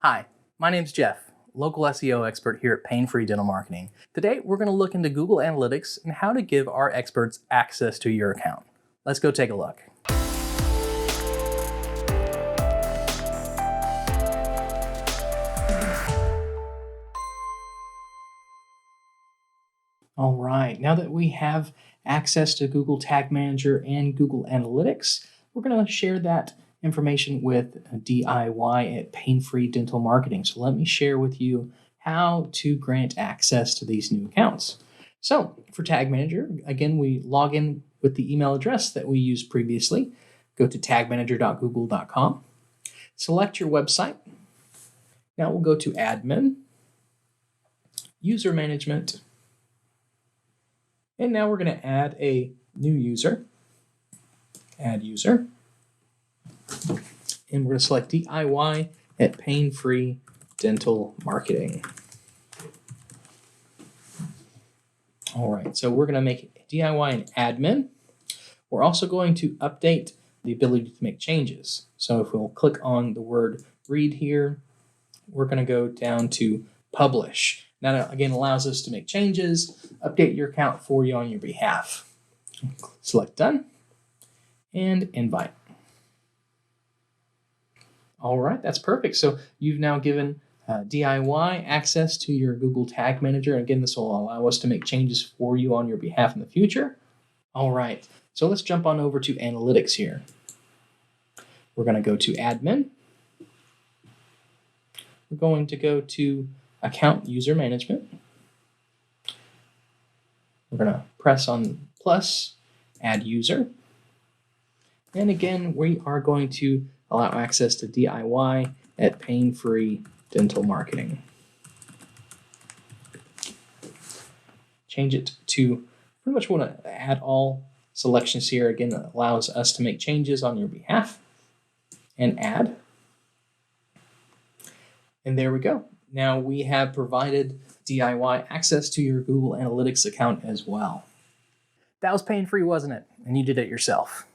Hi, my name's Jeff, local SEO expert here at Pain Free Dental Marketing. Today, we're going to look into Google Analytics and how to give our experts access to your account. Let's go take a look. All right, now that we have access to Google Tag Manager and Google Analytics, we're going to share that information with DIY at Pain Free Dental Marketing. So let me share with you how to grant access to these new accounts. So for Tag Manager, again, we log in with the email address that we used previously. Go to tagmanager.google.com. Select your website. Now we'll go to Admin, User Management, and now we're going to add a new user. Add user. And we're going to select DIY at Pain Free Dental Marketing. All right, so we're going to make DIY an admin. We're also going to update the ability to make changes. So if we'll click on the word read here, we're going to go down to publish. Now, that again allows us to make changes, update your account for you on your behalf. Select done and invite. All right, that's perfect. So you've now given DIY access to your Google Tag Manager. And again, this will allow us to make changes for you on your behalf in the future. All right, so let's jump on over to Analytics here. We're going to go to Admin. We're going to go to Account User Management. We're going to press on plus, add user. And again, we are going to allow access to DIY at Pain Free Dental Marketing. Change it to pretty much want to add all selections here. Again, it allows us to make changes on your behalf and add. And there we go. Now we have provided DIY access to your Google Analytics account as well. That was pain-free, wasn't it? And you did it yourself.